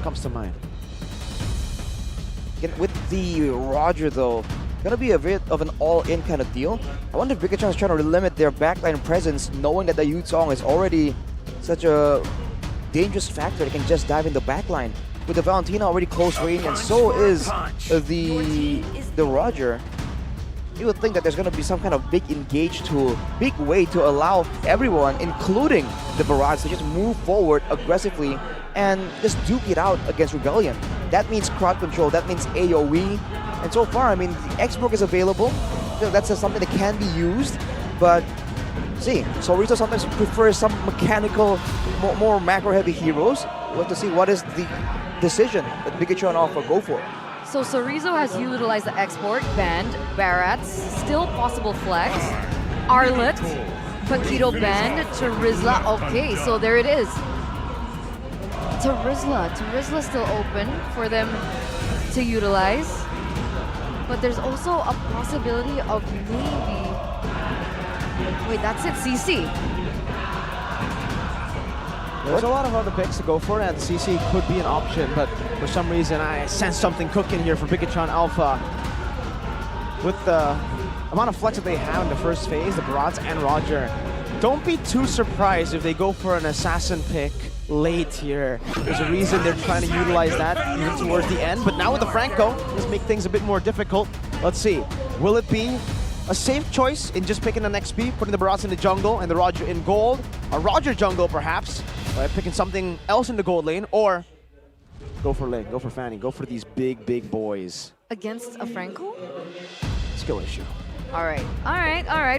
comes to mind. With the Roger though, gonna be a bit of an all-in kind of deal. I wonder if Bigetron is trying to limit their backline presence, knowing that the Yuzong is already such a dangerous factor. They can just dive in the backline. With the Valentina already close range, and so is the Roger. You would think that there's gonna be some kind of big big way to allow everyone, including the Barrage, to just move forward aggressively and just duke it out against Rebellion. That means crowd control, that means AoE, and so far, I mean, the X-Brook is available. That's something that can be used, but see, Sorizo sometimes prefers some mechanical, more macro-heavy heroes. We'll have to see what is the decision that Bigetron offer go for. So Sorizo has utilized the export, banned, Barats, still possible flex, Arlet, Paquito banned, Terizla, okay, so there it is. Terizla still open for them to utilize. But there's also a possibility of maybe... Wait, that's it, CC. There's a lot of other picks to go for, and CC could be an option, but for some reason I sense something cooking here for Bigetron Alpha. With the amount of flex that they have in the first phase, the Barats and Roger, don't be too surprised if they go for an assassin pick late here. There's a reason they're trying to utilize that even towards the end, but now with the Franco, just make things a bit more difficult. Let's see, will it be a safe choice in just picking an XP, putting the Barats in the jungle and the Roger in gold? A Roger jungle perhaps, by picking something else in the gold lane, or go for Ling, go for Fanny, go for these big boys. Against a Franco? Skill issue. All right.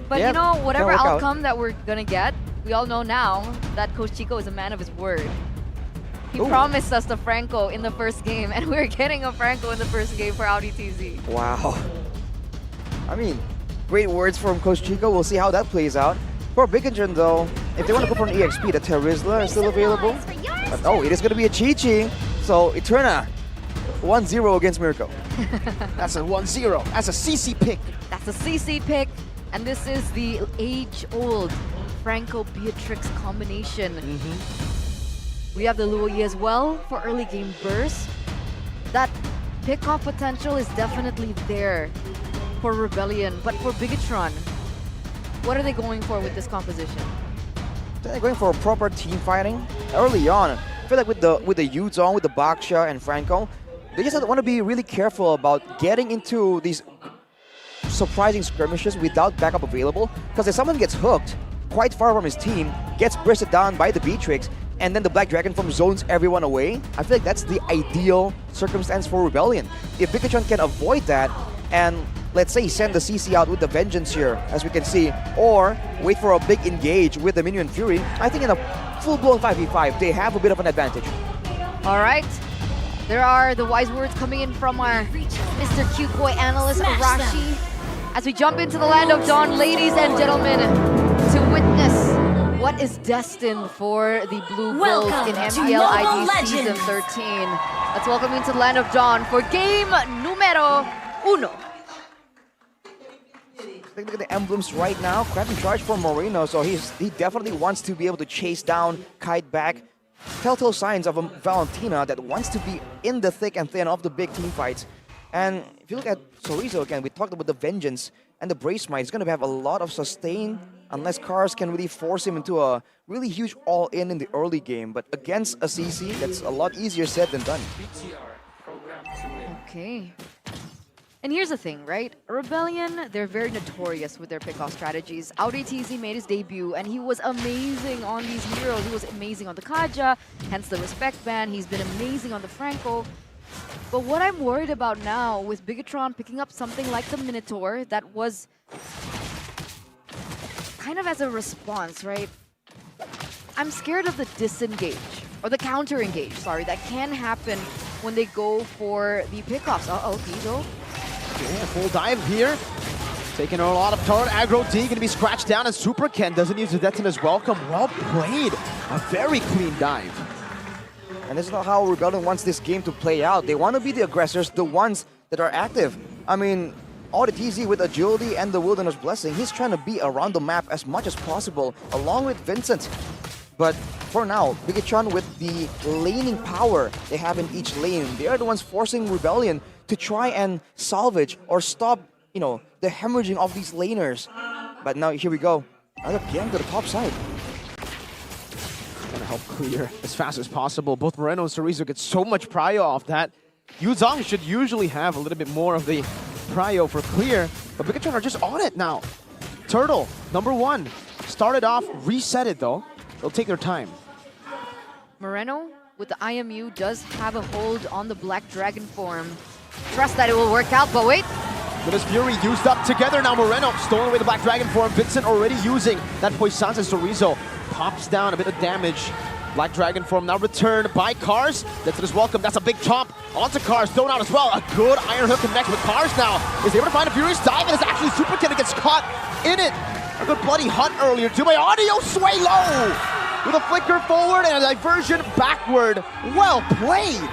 But Yep, you know, whatever can work out. outcome that we're gonna get, we all know now that Coach Chico is a man of his word. He Ooh. promised us the Franco in the first game, and we're getting a Franco in the first game for Audi TZ. Wow. I mean, great words from Coach Chico. We'll see how that plays out. For Bigetron though, if they want to go for an EXP, the Terizla is still available. But, oh, it is going to be a Chi-Chi. So Eterna, 1-0 against Mirko. That's a 1-0. That's a CC pick. That's a CC pick, and this is the age-old Franco-Beatrix combination. We have the Luoyi as well for early game burst. That pick-off potential is definitely there for Rebellion, but for Bigetron, what are they going for with this composition? They're going for a proper team fighting early on. I feel like with the Yuzong, with the Baksha and Franco, they just want to be really careful about getting into these surprising skirmishes without backup available, because if someone gets hooked quite far from his team, gets bursted down by the Beatrix, and then the Black Dragon from zones everyone away, I feel like that's the ideal circumstance for Rebellion. If Bigetron can avoid that, and let's say send the CC out with the Vengeance here, as we can see, or wait for a big engage with the Minion Fury, I think in a full-blown 5v5, they have a bit of an advantage. All right. There are the wise words coming in from our Mr. Cute Boy analyst, Arashi. As we jump into the land of Dawn, ladies and gentlemen, to witness what is destined for the Blue Bulls in MPLID Season 13. Let's welcome into the land of Dawn for game numero uno. Look at the emblems right now. Crafting charge for Moreno, so he definitely wants to be able to chase down, kite back. Telltale signs of a Valentina that wants to be in the thick and thin of the big team fights. And if you look at Sorizo again, we talked about the Vengeance and the Brace Might. He's going to have a lot of sustain unless Cars can really force him into a really huge all-in in the early game. But against a CC, that's a lot easier said than done. Okay. And here's the thing, right? Rebellion, they're very notorious with their pick-off strategies. Audi TZ made his debut, and he was amazing on these heroes. He was amazing on the Kaja, hence the respect ban. He's been amazing on the Franco. But what I'm worried about now with Bigetron picking up something like the Minotaur that was kind of as a response, right? I'm scared of the disengage, or the counter-engage, sorry, that can happen when they go for the pickoffs. Uh-oh, Kizo. Yeah, full dive here. Taking a lot of turret. Aggro D going to be scratched down, and Super Ken doesn't use the Detonator's welcome. Well played. A very clean dive. And this is not how Rebellion wants this game to play out. They want to be the aggressors, the ones that are active. I mean, all the TZ with agility and the Wilderness Blessing, he's trying to be around the map as much as possible, along with Vincent. But for now, Bigetron with the laning power they have in each lane, they are the ones forcing Rebellion to try and salvage or stop, you know, the hemorrhaging of these laners. But now here we go. Another PM to the top side. Gonna help clear as fast as possible. Both Moreno and Chorizo get so much prio off that. Yuzong should usually have a little bit more of the prio for clear, but Bigetron are just on it now. Turtle, #1. Started off, reset it though. They'll take their time. Moreno with the IMU does have a hold on the Black Dragon form. Trust that it will work out, but wait. Goodness Fury used up together now. Moreno stolen away the Black Dragon form. Vincent already using that Poisson as Chorizo. Pops down a bit of damage. Black Dragon form now returned by Cars. That's his welcome. That's a big chomp onto Cars. Thrown out as well. A good Iron Hook connects with Cars now. Is able to find a furious dive, and it's actually Super Kid that gets caught in it. A good bloody hunt earlier too by Audio. Sway low with a flicker forward and a diversion backward. Well played.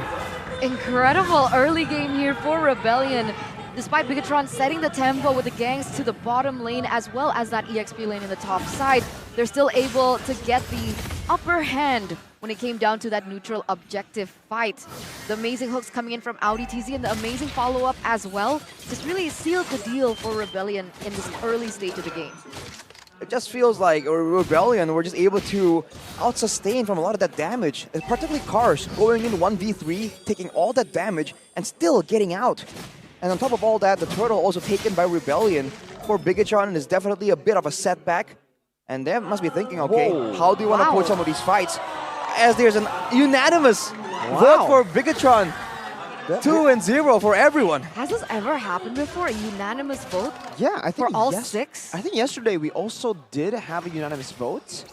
Incredible early game here for Rebellion. Despite Bigetron setting the tempo with the gangs to the bottom lane as well as that EXP lane in the top side, they're still able to get the upper hand when it came down to that neutral objective fight. The amazing hooks coming in from Audi TZ and the amazing follow-up as well just really sealed the deal for Rebellion in this early stage of the game. It just feels like Rebellion were just able to out-sustain from a lot of that damage. Particularly Cars going in 1v3, taking all that damage and still getting out. And on top of all that, the Turtle also taken by Rebellion. For Bigetron, is definitely a bit of a setback. And they must be thinking, okay, how do you want to approach some of these fights? As there's an unanimous vote for Bigetron. 2-0 for everyone. Has this ever happened before? A unanimous vote? Yeah, I think for all 6? I think yesterday we also did have a unanimous vote.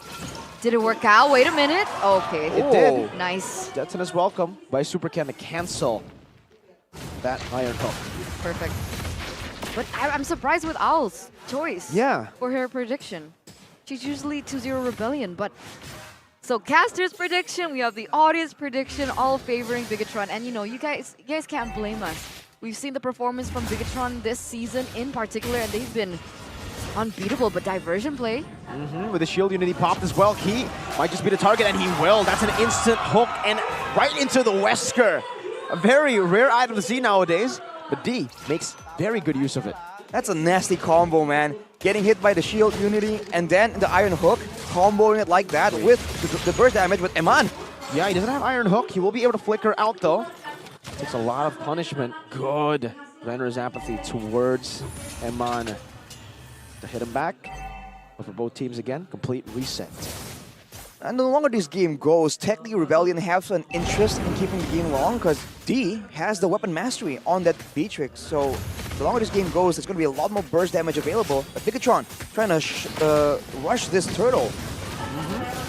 Did it work out? Wait a minute. Okay. It did. Nice. Jetson is welcome by Super Ken to cancel that Iron Hook. Perfect. But I'm surprised with Owl's choice for her prediction. She's usually 2-0 Rebellion, but... So Caster's prediction, we have the audience prediction, all favoring Bigetron. And you know, you guys can't blame us. We've seen the performance from Bigetron this season in particular, and they've been unbeatable, but diversion play. With the shield unity popped as well. He might just be the target, and he will. That's an instant hook, and right into the Wesker. A very rare item to see nowadays, but D makes very good use of it. That's a nasty combo, man. Getting hit by the shield unity and then the Iron Hook, comboing it like that with the burst damage with Eman. Yeah, he doesn't have Iron Hook. He will be able to flicker out though. Takes a lot of punishment. Good. Renner's apathy towards Eman to hit him back. But for both teams again, complete reset. And the longer this game goes, technically Rebellion has an interest in keeping the game long because D has the weapon mastery on that Beatrix. So the longer this game goes, there's going to be a lot more burst damage available. But Bigetron trying to rush this Turtle.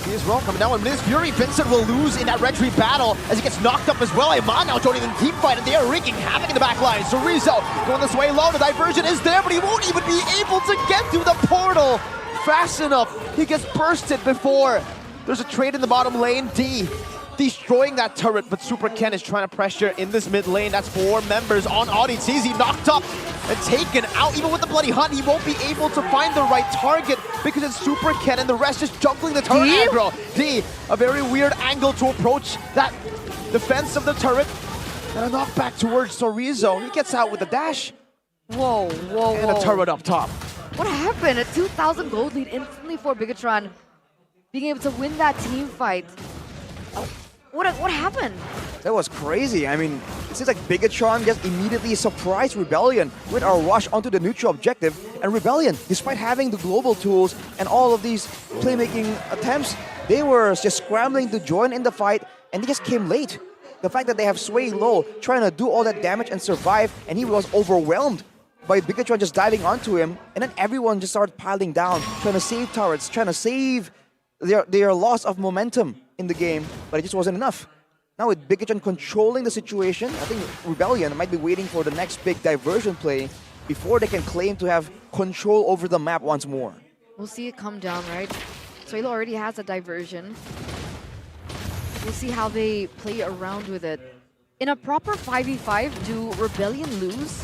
He is well coming down with Miz Fury. Vincent will lose in that red tree battle as he gets knocked up as well. Iman now joining the team fight, and they are wreaking havoc in the back line. Chorizo going this way low. The diversion is there, but he won't even be able to get through the portal fast enough. He gets bursted before. There's a trade in the bottom lane. D destroying that turret, but Super Ken is trying to pressure in this mid lane. That's 4 members on Audi. TZ knocked up and taken out. Even with the bloody hunt, he won't be able to find the right target because it's Super Ken and the rest just juggling the turret aggro. D, a very weird angle to approach that defense of the turret. And a knockback towards Chorizo. He gets out with a dash. Whoa. And a turret up top. What happened? A 2,000 gold lead instantly for Bigetron. Being able to win that team fight. What happened? That was crazy. I mean, it seems like Bigetron just immediately surprised Rebellion with a rush onto the neutral objective. And Rebellion, despite having the global tools and all of these playmaking attempts, they were just scrambling to join in the fight, and they just came late. The fact that they have Sway low, trying to do all that damage and survive, and he was overwhelmed by Bigetron just diving onto him, and then everyone just started piling down, trying to save turrets, trying to save their loss of momentum in the game, but it just wasn't enough. Now with Bigetron controlling the situation, I think Rebellion might be waiting for the next big diversion play before they can claim to have control over the map once more. We'll see it come down, right? Suelo already has a diversion. We'll see how they play around with it. In a proper 5v5, do Rebellion lose?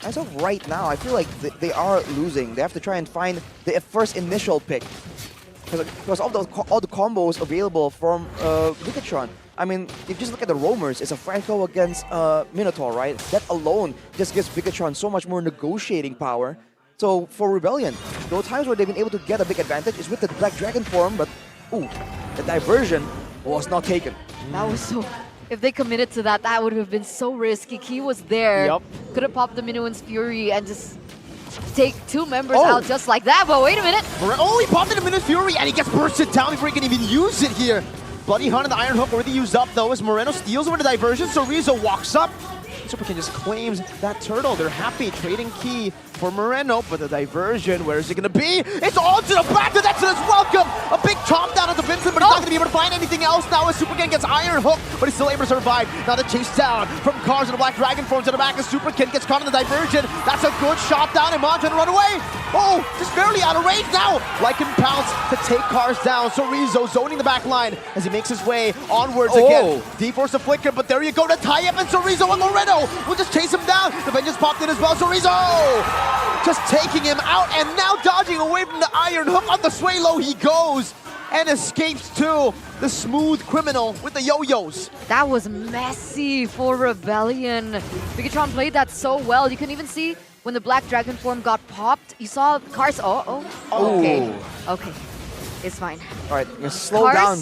As of right now, I feel like they are losing. They have to try and find the first initial pick. because of all the combos available from Bigetron. I mean, if you just look at the roamers, it's a Franco against Minotaur, right? That alone just gives Bigetron so much more negotiating power. So for Rebellion, there were times where they've been able to get a big advantage is with the Black Dragon form, but ooh, the diversion was not taken. That was so... If they committed to that, that would have been so risky. Key was there. Yep. Could have popped the Minuan's Fury and just take 2 members out just like that. But wait a minute. Oh, he popped into Minute's Fury and he gets bursted down before he can even use it here. Bloody Hunt and the Iron Hook already used up though as Moreno steals over the diversion, so Rizzo walks up. Superkin just claims that turtle. They're happy trading Key for Moreno, but the diversion, where is it gonna be? It's all to the back to Nexus. Welcome! A big chomp down onto Vincent, but he's not gonna be able to find anything else now as Superkin gets Iron Hook, but he's still able to survive. Now the chase down from Cars and the Black Dragon form to the back as Superkin gets caught in the diversion. That's a good shot down, and Mon trying to run away. Oh, just barely out of range now. Lycan pounce to take Cars down, so Rizzo zoning the back line as he makes his way onwards again. D-Force the flicker, but there you go to tie up, and so Rizzo and Moreno will just chase him down. The Vengeance popped in as well, so Rizzo just taking him out and now dodging away from the Iron Hook. On the sway low he goes and escapes to the smooth criminal with the yo-yos. That was messy for Rebellion. Bigetron played that so well. You can even see when the Black Dragon form got popped, you saw Cars. Okay. Okay. It's fine. All right, you slow down.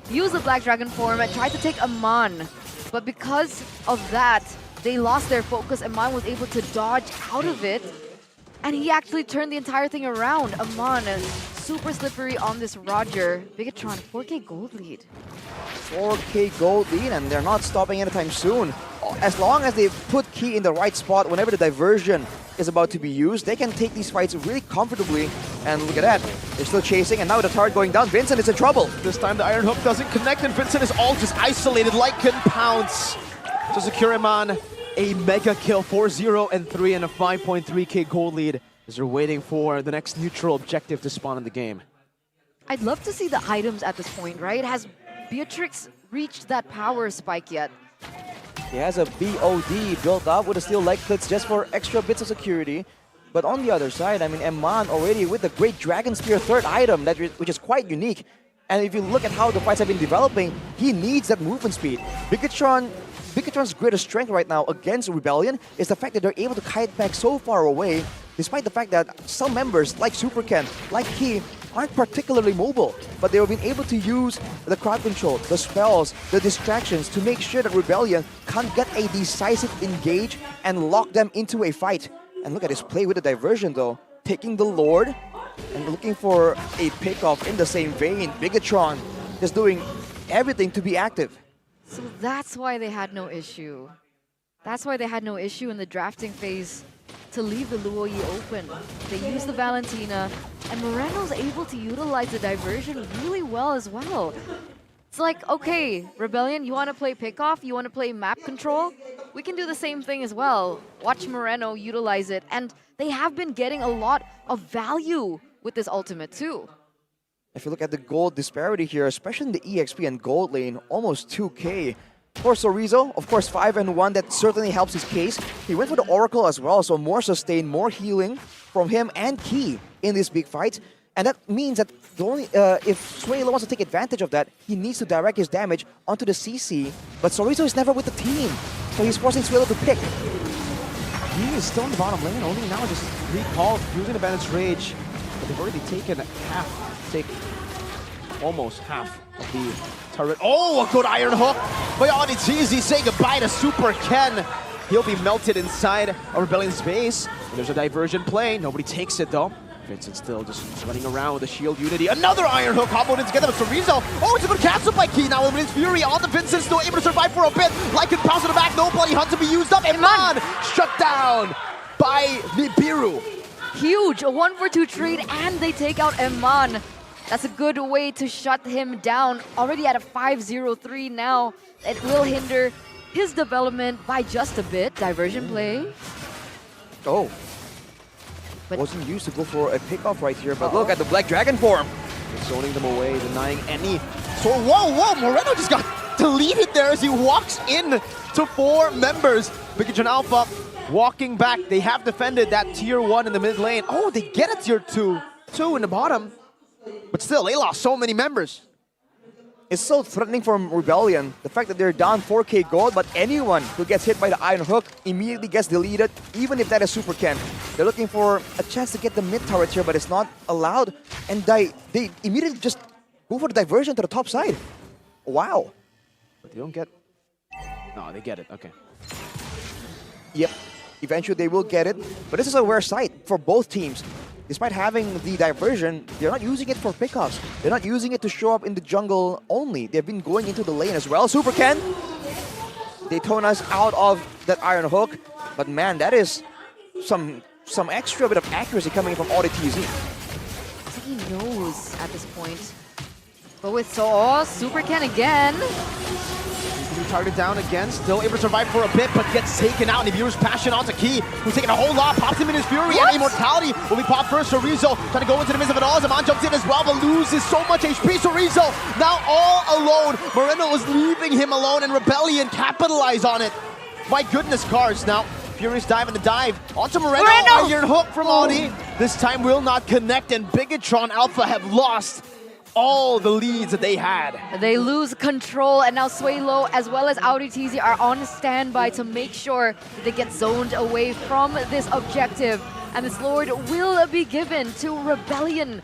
Use the Black Dragon form and tried to take Amon. But because of that, they lost their focus. Amon was able to dodge out of it. And he actually turned the entire thing around. Amon is super slippery on this Roger. Bigetron, 4K gold lead. 4K gold lead, and they're not stopping anytime soon. As long as they put Key in the right spot whenever the diversion is about to be used, they can take these fights really comfortably. And look at that, they're still chasing, and now the turret going down. Vincent is in trouble. This time the Iron Hook doesn't connect, and Vincent is all just isolated like Pounce to secure him on a mega kill, 4-0 and 3 and a 5.3K gold lead as they're waiting for the next neutral objective to spawn in the game. I'd love to see the items at this point, right? Has Beatrix reached that power spike yet? He has a BOD built up with a steel leg clits just for extra bits of security. But on the other side, I mean, Eman already with the Great Dragon Spear third item, which is quite unique. And if you look at how the fights have been developing, he needs that movement speed. Bigetron's greatest strength right now against Rebellion is the fact that they're able to kite back so far away, despite the fact that some members like Superken, like Key, aren't particularly mobile, but they've been able to use the crowd control, the spells, the distractions to make sure that Rebellion can't get a decisive engage and lock them into a fight. And look at his play with the diversion though, taking the Lord and looking for a pickoff in the same vein. Bigetron just doing everything to be active. So that's why they had no issue. That's why they had no issue in the drafting phase to leave the Luo Yi open. They used the Valentina, and Moreno's able to utilize the diversion really well as well. It's like, okay, Rebellion, you want to play pickoff? You want to play map control? We can do the same thing as well. Watch Moreno utilize it, and they have been getting a lot of value with this ultimate too. If you look at the gold disparity here, especially in the EXP and gold lane, almost 2K. For Sorizo, of course, 5 and 1, that certainly helps his case. He went for the Oracle as well, so more sustain, more healing from him and Key in this big fight. And that means that the only, if Suelo wants to take advantage of that, he needs to direct his damage onto the CC. But Sorizo is never with the team, so he's forcing Suelo to pick. He is still in the bottom lane, only now just recalled using the Bandit's Rage. But they've already taken almost half of the turret. Oh, a good Iron Hook by Onichizi saying goodbye to Super Ken. He'll be melted inside a Rebellion's base. And there's a diversion play. Nobody takes it though. Vincent still just running around with the shield unity. Another Iron Hook comboed in together with Sorizo. Oh, it's a good cancel by Key now with his Fury on the Vincent, still able to survive for a bit. Lycan pounce in the back, no bloody hunt to be used up. And Man shut down by Nibiru. Huge, a 1-for-2 trade, and they take out Eman. That's a good way to shut him down. Already at a 5-0-3 now. It will hinder his development by just a bit. Diversion play. Oh. But wasn't used to go for a pickoff right here, but look at the Black Dragon form. He's zoning them away, denying any. So, whoa, Moreno just got deleted there as he walks in to 4 members. Bigetron Alpha walking back. They have defended that tier 1 in the mid lane. Oh, they get a tier 2 in the bottom. But still, they lost so many members. It's so threatening for Rebellion, the fact that they're down 4k gold, but anyone who gets hit by the Iron Hook immediately gets deleted, even if that is Super Ken. They're looking for a chance to get the mid turret here, but it's not allowed, and they immediately just go for the diversion to the top side. Wow. But they don't get... No, they get it, okay. Yep, eventually they will get it, but this is a rare sight for both teams. Despite having the diversion, they're not using it for pickups. They're not using it to show up in the jungle only. They've been going into the lane as well. Super Ken! They tone us out of that Iron Hook. But man, that is some extra bit of accuracy coming from AudiTZ. I think he knows at this point. But with Super Ken again. Targeted down again, still able to survive for a bit, but gets taken out. And Nibiru's passion onto Key, who's taking a whole lot, pops him in his fury, What? and Immortality will be popped first. Chorizo trying to go into the midst of it all. Zaman jumps in as well, but loses so much HP. Chorizo now all alone. Moreno was leaving him alone, and Rebellion capitalize on it. My goodness, Cars now. Furious dive and the dive onto Moreno. Iron Hook from Audi. This time will not connect, and Bigetron Alpha have lost all the leads that they had. They lose control, and now Swaylo as well as AudiTZ are on standby to make sure that they get zoned away from this objective. And this Lord will be given to Rebellion.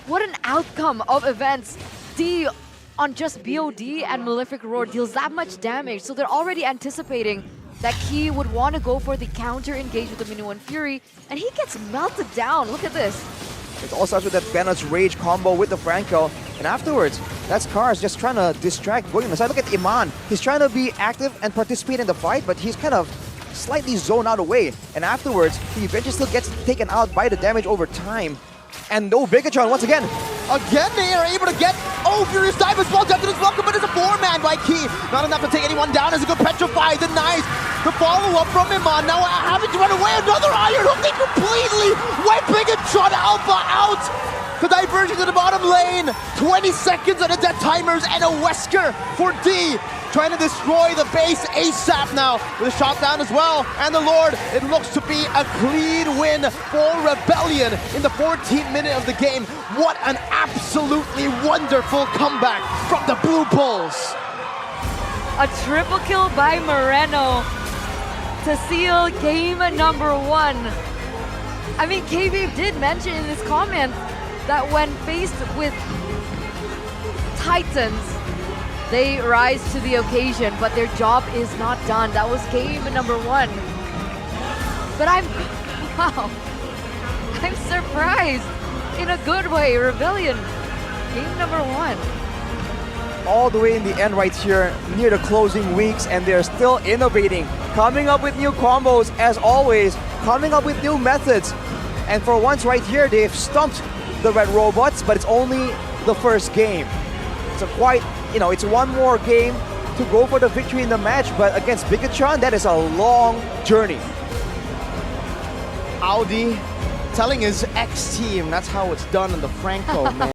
What an outcome of events. D on just BOD and Malefic Roar deals that much damage, so they're already anticipating that Key would want to go for the counter engage with the Minuan Fury, and he gets melted down. Look at this. It all starts with that Bennett's Rage combo with the Franco, and afterwards, that's Cars just trying to distract going on the side. Look at Iman. He's trying to be active and participate in the fight, but he's kind of slightly zoned out away. And afterwards, he eventually still gets taken out by the damage over time. And no Bigetron once again. Again, they are able to get... Oh, Furious Dive as well. Tempted is welcome, but it's a 4-man by Key. Not enough to take anyone down as a good Petrify. Denies the follow-up from Iman. Now having to run away. Another Iron Hook. They completely wipe Bigetron Alpha out. The diversion to the bottom lane. 20 seconds on the dead timers and a Wesker for D. Trying to destroy the base ASAP now with a shot down as well. And the Lord, it looks to be a clean win for Rebellion in the 14th minute of the game. What an absolutely wonderful comeback from the Blue Bulls. A triple kill by Moreno to seal game number 1. I mean, KB did mention in his comment that when faced with Titans, they rise to the occasion, but their job is not done. That was game number 1. But wow, I'm surprised in a good way. Rebellion, game number 1. All the way in the end right here, near the closing weeks, and they're still innovating, coming up with new combos as always, coming up with new methods. And for once right here, they've stumped the Red Robots, but it's only the first game. It's a quite, it's one more game to go for the victory in the match, but against Bigetron, that is a long journey. Audi telling his ex-team that's how it's done in the Franco, man.